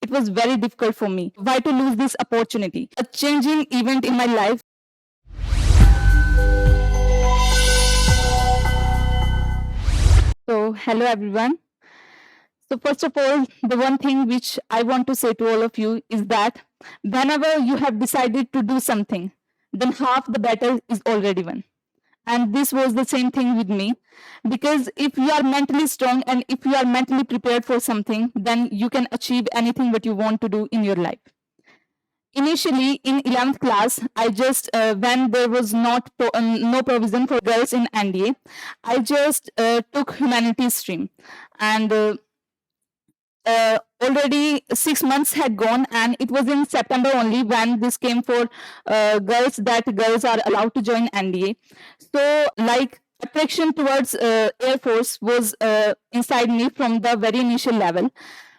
It was very difficult for me. Why to lose this opportunity? A changing event in my life. So, hello everyone. So, first of all, the one thing which I want to say to all of you is that whenever you have decided to do something, then half the battle is already won. And this was the same thing with me, because if you are mentally strong and if you are mentally prepared for something, then you can achieve anything what you want to do in your life. Initially in 11th class, I just when there was no provision for girls in NDA, I just took humanities stream. And already 6 months had gone, and it was in September only when this came for girls, that girls are allowed to join NDA. So like attraction towards AIR-4 was inside me from the very initial level.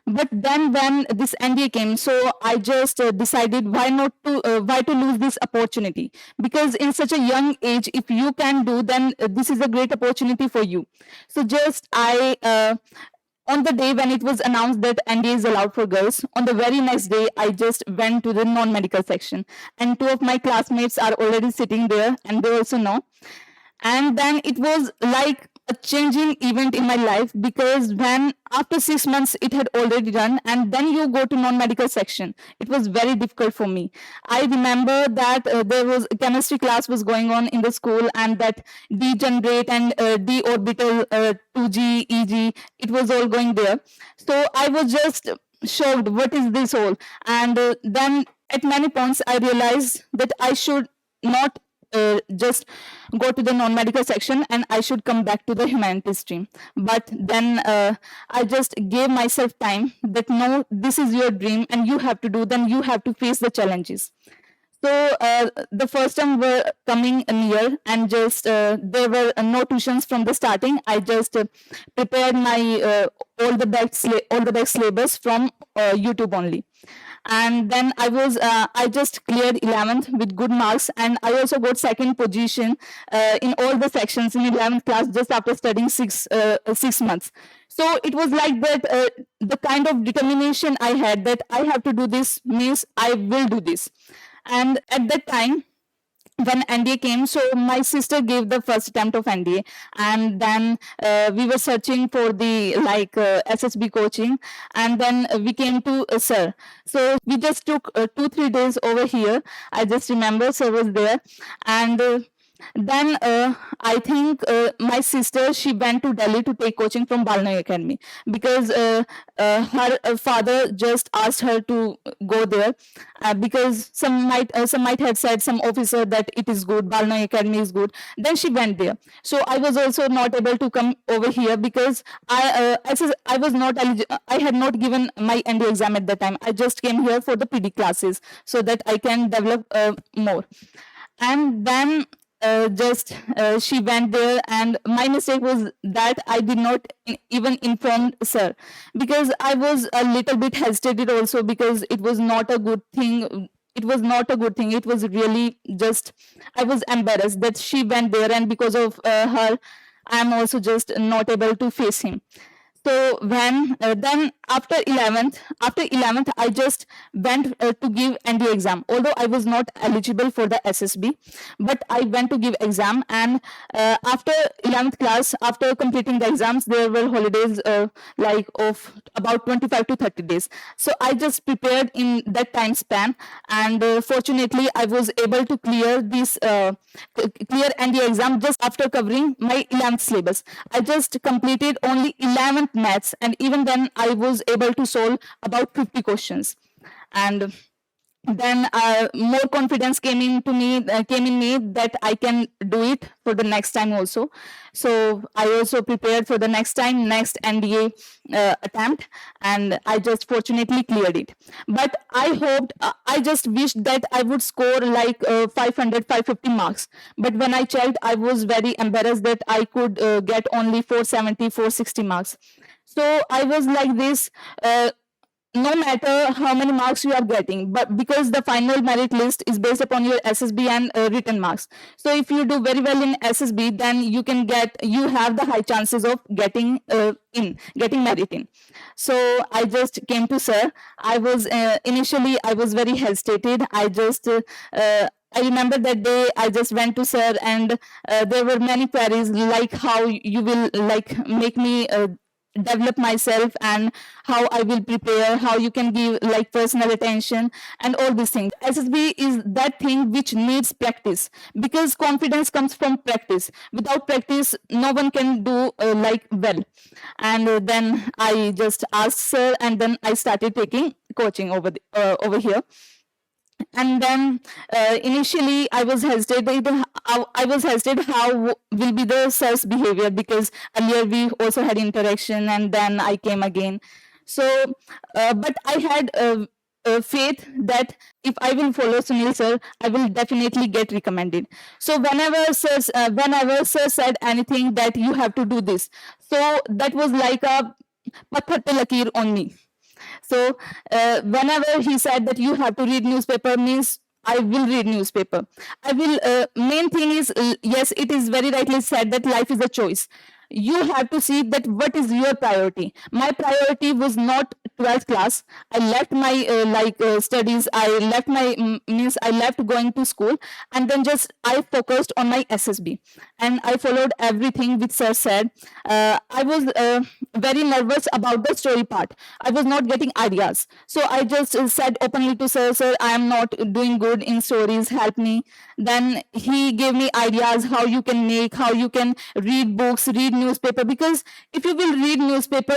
But then when this NDA came, so I just decided why to lose this opportunity, because in such a young age, if you can do, then this is a great opportunity for you. So just I on the day when it was announced that NDA is allowed for girls, on the very next day, I just went to the non-medical section, and two of my classmates are already sitting there, and they also know. And then it was like a changing event in my life, because when after 6 months it had already done, and then you go to non-medical section, it was very difficult for me. I remember that there was a chemistry class was going on in the school, and that degenerate and d orbital 2g eg, it was all going there. So I was just shocked, what is this all? And then at many points I realized that I should not just go to the non-medical section, and I should come back to the humanities stream. But then I just gave myself time that no, this is your dream and you have to do, then you have to face the challenges. So the first time were coming near, and just there were no tuitions from the starting. I just prepared my all the back syllabus from YouTube only. And then I just cleared 11th with good marks, and I also got second position in all the sections in 11th class, just after studying 6 months. So it was like that, the kind of determination I had, that I have to do this, means I will do this. And at that time when NDA came, so my sister gave the first attempt of NDA, and then we were searching for the SSB coaching, and then we came to sir. So we just took 2-3 days over here. I just remember sir was there, and then I think my sister, she went to Delhi to take coaching from Balnoy Academy, because her father just asked her to go there, because some might have said, some officer, that it is good, Balnoy Academy is good. Then she went there. So I was also not able to come over here, because I was not I had not given my NDA exam at that time. I just came here for the PD classes so that I can develop more. And then she went there, and my mistake was that I did not even inform sir, because I was a little bit hesitated also, because it was not a good thing. It was not a good thing. It was really just, I was embarrassed that she went there, and because of her, I'm also just not able to face him. So when then after 11th, I just went to give NDA exam, although I was not eligible for the SSB, but I went to give exam. And after 11th class, after completing the exams, there were holidays of about 25 to 30 days. So I just prepared in that time span, and fortunately I was able to clear this clear NDA exam just after covering my 11th syllabus. I just completed only 11th maths, and even then I was able to solve about 50 questions. And then more confidence came in me that I can do it for the next time also. So I also prepared for the next NDA attempt, and I just fortunately cleared it. But I just wished that I would score like 550 marks. But when I checked, I was very embarrassed that I could get only 470, 460 marks. So I was like this. no matter how many marks you are getting, but because the final merit list is based upon your SSB and written marks. So if you do very well in SSB, then you have the high chances of getting merit in. So I just came to sir. I was initially I was very hesitated. I remember that day I just went to sir, and there were many queries like how you will like make me develop myself, and how I will prepare, how you can give like personal attention and all these things. SSB is that thing which needs practice, because confidence comes from practice. Without practice, no one can do like well. And then I just asked sir, and then I started taking coaching over here. And then initially I was hesitated. I was hesitant how will be the sales behavior, because earlier we also had interaction, and then I came again. So, but I had faith that if I will follow Sunil sir, I will definitely get recommended. So whenever sir said anything that you have to do this, so that was like a patthar pe lakir on me. So whenever he said that you have to read newspaper, means I will read newspaper. I will. Main thing is, yes, it is very rightly said that life is a choice. You have to see that what is your priority. My priority was not 12th class. I left my studies. I left my means I left going to school, and then just I focused on my SSB, and I followed everything which sir said. I was very nervous about the story part. I was not getting ideas, so I just said openly to sir, sir, I am not doing good in stories, help me. Then he gave me ideas how you can make, how you can read books, read newspaper, because if you will read newspaper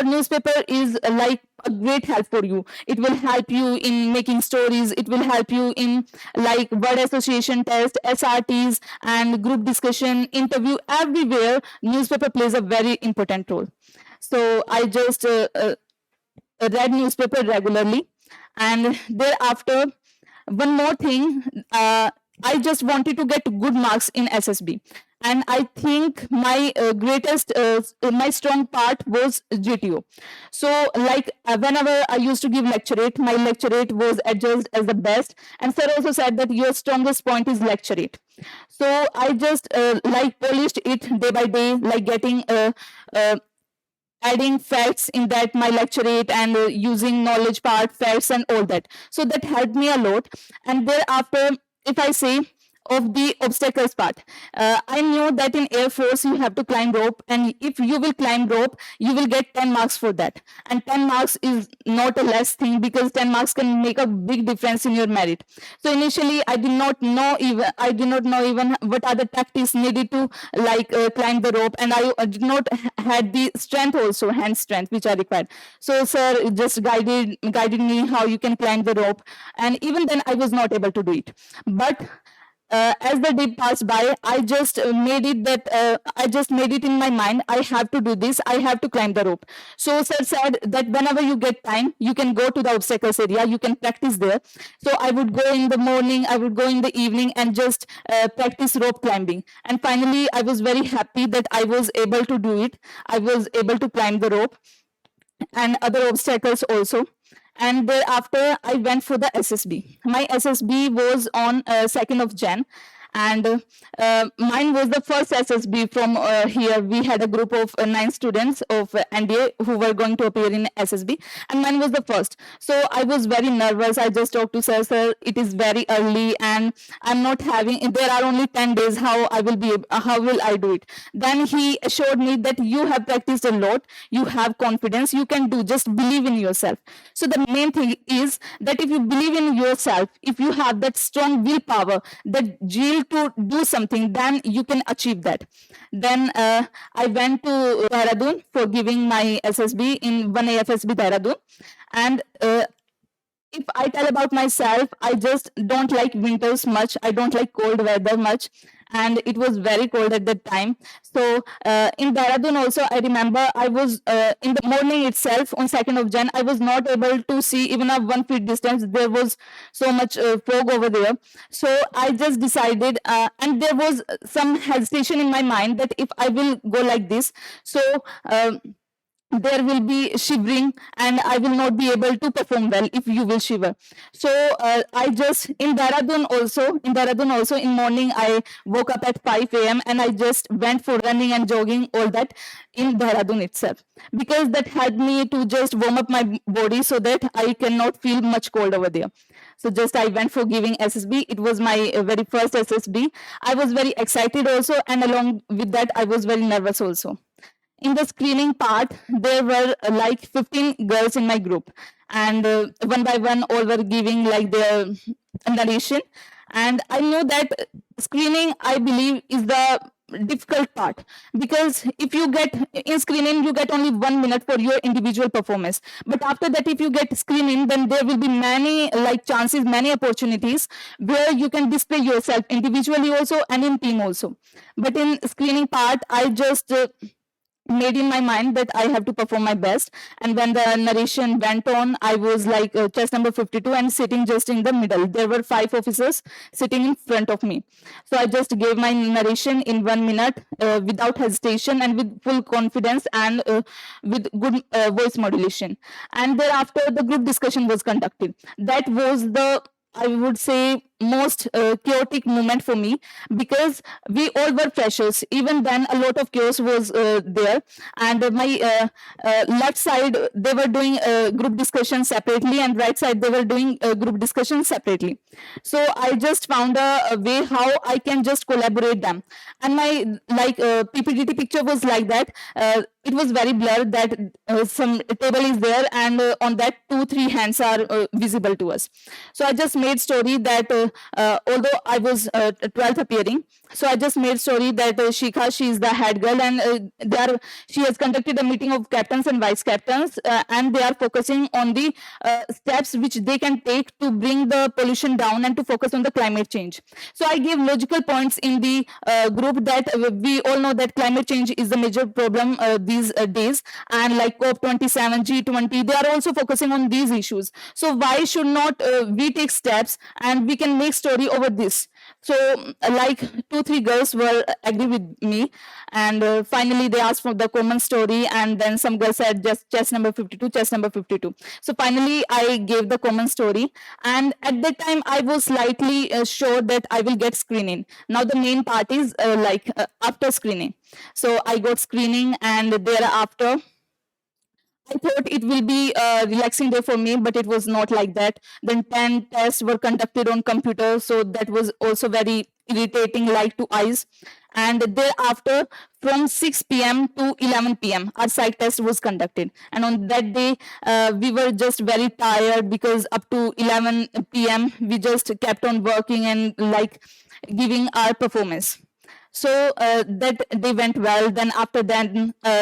is like a great help for you. It will help you in making stories. It will help you in like word association test, SRTs, and group discussion, interview. Everywhere newspaper plays a very important role. So I just read newspaper regularly, and thereafter, one more thing, I just wanted to get good marks in SSB, and I think my my strong part was GTO. So like whenever I used to give lecture rate, my lecture rate was adjudged as the best, and sir also said that your strongest point is lecture rate. So I just like polished it day by day, like getting adding facts in that my lecture rate, and using knowledge part, facts, and all that. So that helped me a lot. And thereafter, if I say of the obstacles part, I knew that in Air Force you have to climb rope, and if you will climb rope, you will get 10 marks for that. And 10 marks is not a less thing, because 10 marks can make a big difference in your merit. So initially I did not know even what are the tactics needed to like climb the rope, and I did not had the strength, also hand strength, which I required. So sir just guided me how you can climb the rope, and even then I was not able to do it. But as the day passed by, I just made it in my mind, I have to do this, I have to climb the rope. So sir said that whenever you get time, you can go to the obstacles area, you can practice there. So I would go in the morning, I would go in the evening, and just practice rope climbing. And finally I was very happy that I was able to do it. I was able to climb the rope and other obstacles also. And thereafter I went for the SSB. My SSB was on 2nd of Jan, and mine was the first SSB from here. We had a group of 9 students of NDA who were going to appear in SSB, and mine was the first. So I was very nervous. I just talked to sir, it is very early, and I'm not having, there are only 10 days, how will I do it? Then he assured me that you have practiced a lot, you have confidence, you can do, just believe in yourself. So the main thing is that if you believe in yourself, if you have that strong willpower, that zeal to do something, then you can achieve that. Then I went to Dehradun for giving my SSB in 1A FSB Dehradun. And if I tell about myself, I just don't like winters much. I don't like cold weather much. And it was very cold at that time. So in Dehradun also, I remember I was in the morning itself on 2nd of Jan, I was not able to see even a 1 feet distance. There was so much fog over there. So I just decided, and there was some hesitation in my mind that if I will go like this, so there will be shivering and I will not be able to perform well if you will shiver. So I just in Dehradun also in morning I woke up at 5 a.m. and I just went for running and jogging, all that in Dehradun itself, because that helped me to just warm up my body so that I cannot feel much cold over there. So just I went for giving SSB. It was my very first SSB. I was very excited also, and along with that I was very nervous also. In the screening part, there were like 15 girls in my group, and one by one, all were giving like their narration. And I know that screening, I believe, is the difficult part, because if you get in screening, you get only 1 minute for your individual performance, but after that if you get screening, then there will be many like chances, many opportunities where you can display yourself individually also and in team also. But in screening part, I just made in my mind that I have to perform my best. And when the narration went on, I was like chest number 52 and sitting just in the middle. There were 5 officers sitting in front of me. So I just gave my narration in 1 minute without hesitation and with full confidence and with good voice modulation. And thereafter, the group discussion was conducted. That was the, I would say, most chaotic moment for me, because we all were freshers. Even then, a lot of chaos was there. And my left side, they were doing group discussion separately, and right side, they were doing group discussion separately. So I just found a way how I can just collaborate them. And my like PPT picture was like that. It was very blurred that some table is there, and on that 2-3 hands are visible to us. So I just made story that although I was 12th appearing, so I just made story that Shikha, she is the head girl, and she has conducted a meeting of captains and vice captains, and they are focusing on the steps which they can take to bring the pollution down and to focus on the climate change. So I gave logical points in the group that we all know that climate change is the major problem these days, and like COP27, G20, they are also focusing on these issues. So why should not we take steps and we can make story over this? So like 2-3 girls were agree with me, and finally they asked for the common story, and then some girls said just chest number 52, chest number 52. So finally I gave the common story, and at that time I was slightly sure that I will get screening. Now the main part is after screening. So I got screening, and thereafter I thought it will be a relaxing day for me, but it was not like that. Then 10 tests were conducted on computer, so that was also very irritating, like to eyes. And thereafter, from 6 p.m. to 11 p.m., our psych test was conducted. And on that day, we were just very tired, because up to 11 p.m., we just kept on working and like giving our performance. So that day went well. Then after that,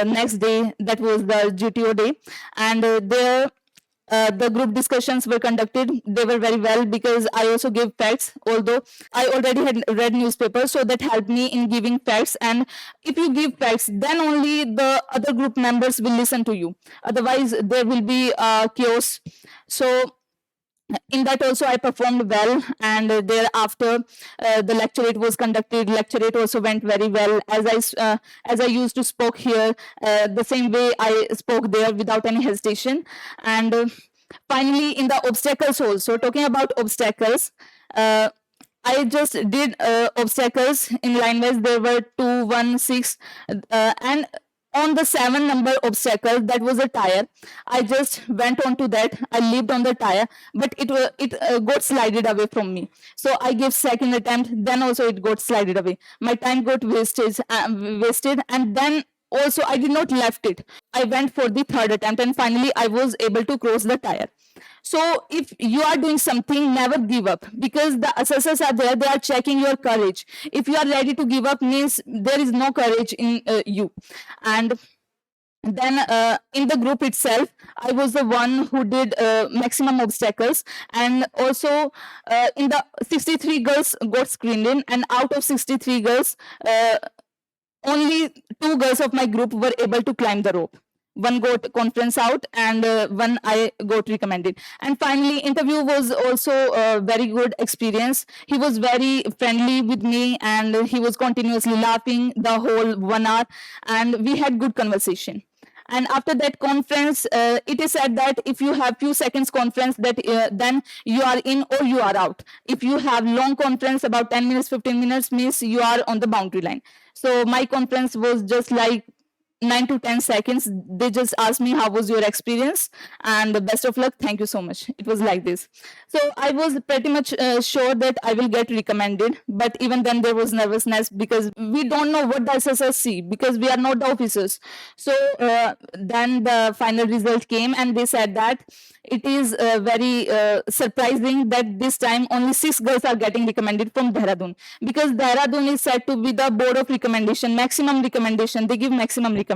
next day, that was the GTO day, and there the group discussions were conducted. They were very well, because I also gave facts, although I already had read newspapers, so that helped me in giving facts. And if you give facts, then only the other group members will listen to you. Otherwise, there will be chaos. So in that also I performed well, and thereafter the lecturate was conducted. Lecturate also went very well, as I used to spoke here, the same way I spoke there without any hesitation. And finally, in the obstacles also, talking about obstacles, I just did obstacles in line wise. There were 2, 1, 6, and on the 7 number obstacle, that was a tire. I just went on to that. I lived on the tire, but it got slided away from me. So I gave second attempt. Then also it got slided away. My time got wasted, and then also I did not left it. I went for the third attempt, and finally I was able to cross the tire. So if you are doing something, never give up, because the assessors are there. They are checking your courage. If you are ready to give up, means there is no courage in you. And then in the group itself, I was the one who did maximum obstacles, and also in the 63 girls got screened in, and out of 63 girls, only 2 girls of my group were able to climb the rope. One got conference out, and one I got recommended. And finally, interview was also a very good experience. He was very friendly with me, and he was continuously laughing the whole 1 hour, and we had good conversation. And after that conference, it is said that if you have few seconds conference, that then you are in or you are out. If you have long conference about 10 minutes 15 minutes, means you are on the boundary line. So my conference was just like 9 to 10 seconds. They just asked me, how was your experience, and the best of luck, thank you so much. It was like this. So I was pretty much sure that I will get recommended, but even then there was nervousness, because we don't know what the SSS see, because we are not the officers. So then the final result came, and they said that it is very surprising that this time only 6 girls are getting recommended from Dehradun, because Dehradun is said to be the board of recommendation, maximum recommendation. They give maximum recommendation,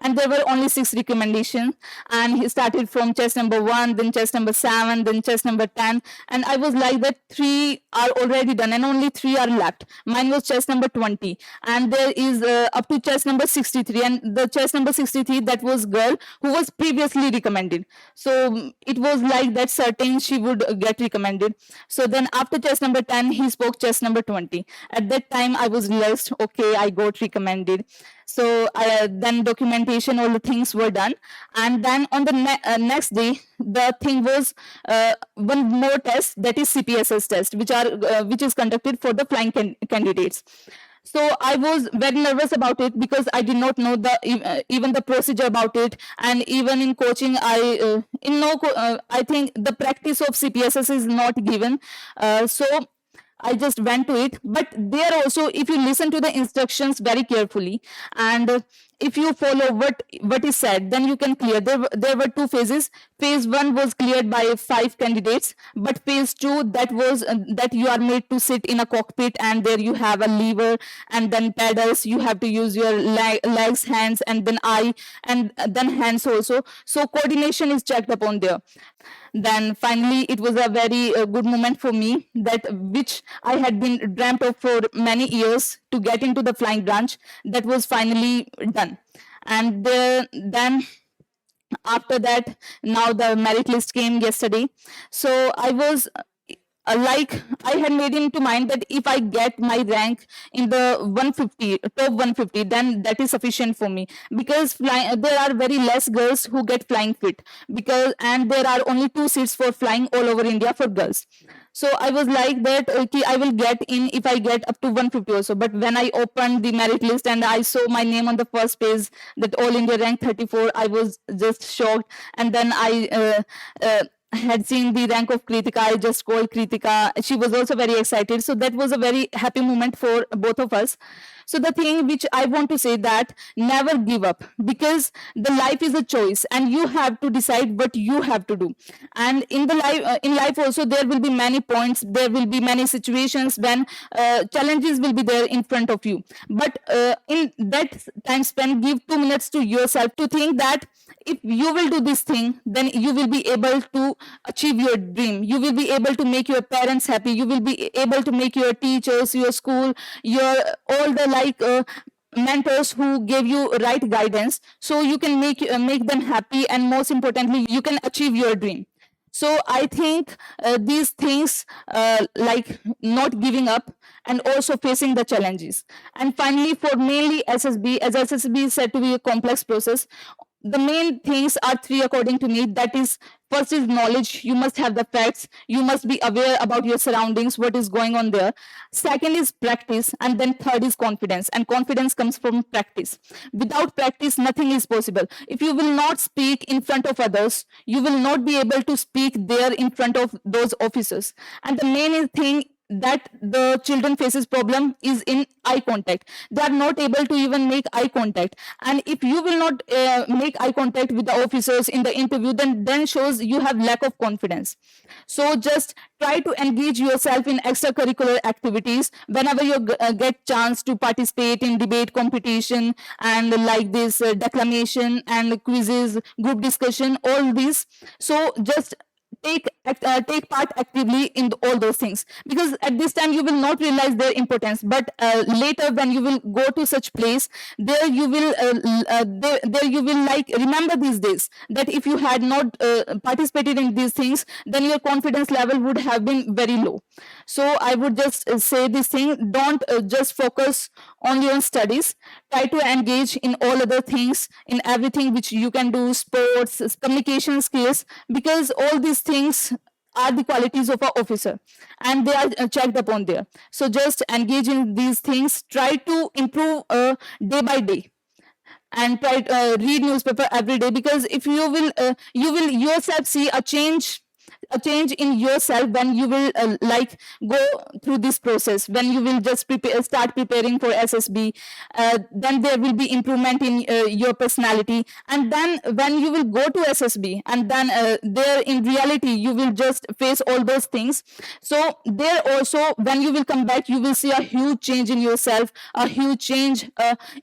and there were only 6 recommendations. And he started from chest number 1, then chest number 7, then chest number 10, and I was like that 3 are already done and only 3 are left. Mine was chest number 20, and there is up to chest number 63, and the chest number 63, that was girl who was previously recommended. So it was like that certain she would get recommended. So then after chest number 10, he spoke chest number 20. At that time I was realized, okay, I got recommended. So then documentation, all the things were done, and then on the next day the thing was one more test, that is CPSS test, which is conducted for the flying candidates. So I was very nervous about it, because I did not know the even the procedure about it. And even in coaching, I think the practice of CPSS is not given. So I just went to it. But there also, if you listen to the instructions very carefully, and if you follow what is said, then you can clear. There were 2 phases. Phase 1 was cleared by 5 candidates, but phase 2, that was that you are made to sit in a cockpit, and there you have a lever and then pedals. You have to use your legs, hands, and then eye, and then hands also. So coordination is checked upon there. Then finally it was a very good moment for me, that which I had been dreamt of for many years, to get into the flying branch. That was finally done. And then after that, now the merit list came yesterday. So I was like, I had made into mind that if I get my rank in the 150, top 150, then that is sufficient for me, because there are very less girls who get flying fit, and there are only 2 seats for flying all over India for girls. So I was like that, okay, I will get in if I get up to 150 also. But when I opened the merit list and I saw my name on the first page, that all India rank 34, I was just shocked. And then I had seen the rank of Kritika. I just called Kritika. She was also very excited. So that was a very happy moment for both of us. So the thing which I want to say, that never give up, because the life is a choice, and you have to decide what you have to do. And in life also, there will be many points, there will be many situations when challenges will be there in front of you. But in that time span, give 2 minutes to yourself to think that if you will do this thing, then you will be able to achieve your dream. You will be able to make your parents happy. You will be able to make your teachers, your school, all the mentors who gave you right guidance. So you can make them happy, and most importantly, you can achieve your dream. So I think these things, like not giving up and also facing the challenges. And finally, for mainly SSB, as SSB is said to be a complex process, the main things are 3 according to me. That is, first is knowledge. You must have the facts. You must be aware about your surroundings, what is going on there. Second is practice, and then third is confidence. And confidence comes from practice. Without practice, nothing is possible. If you will not speak in front of others, you will not be able to speak there in front of those officers. And the main thing that the children faces problem is in eye contact. They are not able to even make eye contact, and if you will not make eye contact with the officers in the interview, then shows you have lack of confidence. So just try to engage yourself in extracurricular activities whenever you get chance to participate in debate competition, and like this declamation and quizzes, group discussion, all these. So just take part actively in all those things, because at this time you will not realize their importance, but later when you will go to such place, there you will like remember these days, that if you had not participated in these things, then your confidence level would have been very low. So I would just say this thing: don't just focus only on studies. Try to engage in all other things, in everything which you can do, sports, communication skills, because all these things are the qualities of an officer, and they are checked upon there. So just engage in these things, try to improve day by day, and try read newspaper every day, because if you will yourself see a change in yourself when you will like go through this process. When you will just start preparing for SSB, then there will be improvement in your personality, and then when you will go to SSB, and then there in reality you will just face all those things. So there also, when you will come back, you will see a huge change in yourself, a huge change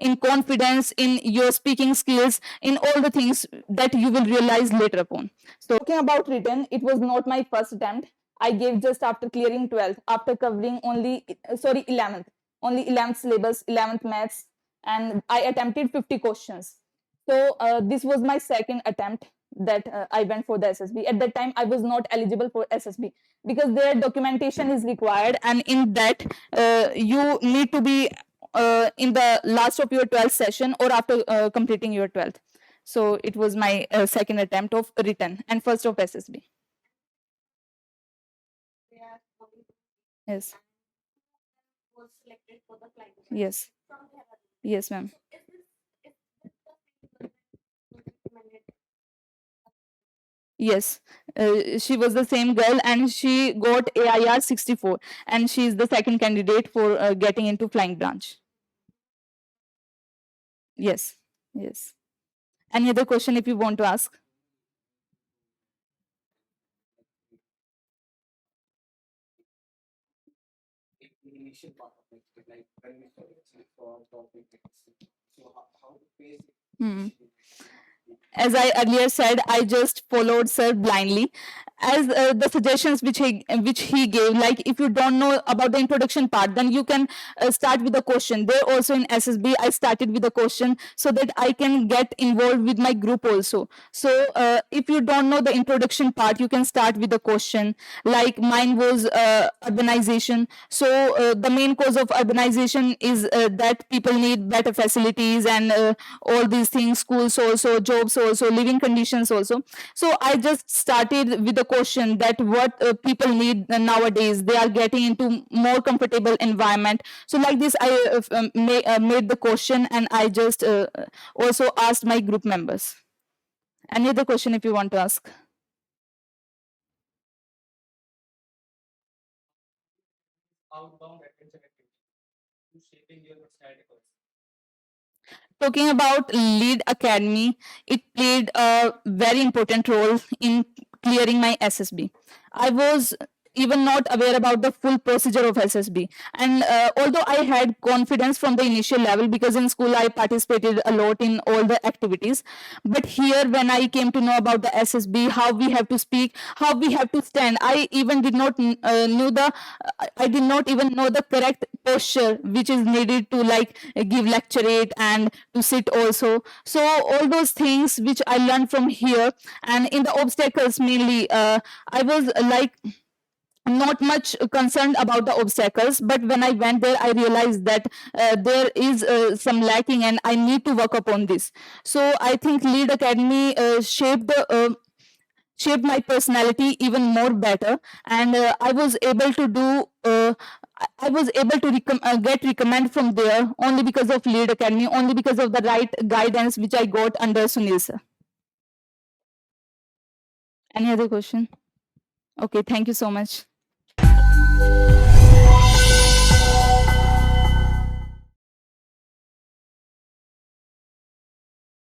in confidence, in your speaking skills, in all the things that you will realize later upon. So talking about written, it was not my first attempt. I gave just after clearing 12th, after covering only 11th, only 11th syllabus, 11th maths, and I attempted 50 questions. So this was my second attempt that I went for the SSB. At that time, I was not eligible for SSB because their documentation is required, and in that you need to be in the last of your 12th session or after completing your 12th. So it was my second attempt of written and first of SSB. Yes. Yes. Yes, ma'am. Yes, she was the same girl, and she got AIR 64, and she is the second candidate for getting into flying branch. Yes, yes. Any other question if you want to ask? Hmm. As I earlier said, I just followed sir blindly, as the suggestions which he gave. Like, if you don't know about the introduction part, then you can start with a question. There also in SSB, I started with a question so that I can get involved with my group also. So if you don't know the introduction part, you can start with a question. Like mine was urbanization. So the main cause of urbanization is that people need better facilities, and all these things, schools also, jobs also, living conditions also. So I just started with the question that what people need nowadays. They are getting into more comfortable environment. So like this, I made the question, and I just also asked my group members. Any other question if you want to ask? Talking about lead academy, it played a very important role in clearing my SSB. I was even not aware about the full procedure of SSB, and although I had confidence from the initial level, because in school I participated a lot in all the activities, but here when I came to know about the SSB, how we have to speak, how we have to stand, I even did not knew the I did not even know the correct posture which is needed to, like, give lecturate and to sit also. So all those things which I learned from here. And in the obstacles mainly, I was like not much concerned about the obstacles, but when I went there, I realized that there is some lacking, and I need to work upon this. So I think lead academy shaped my personality even more better, and I was able to do I was able to get recommend from there only because of lead academy, only because of the right guidance which I got under Sunil sir. Any other question? Okay, thank you so much.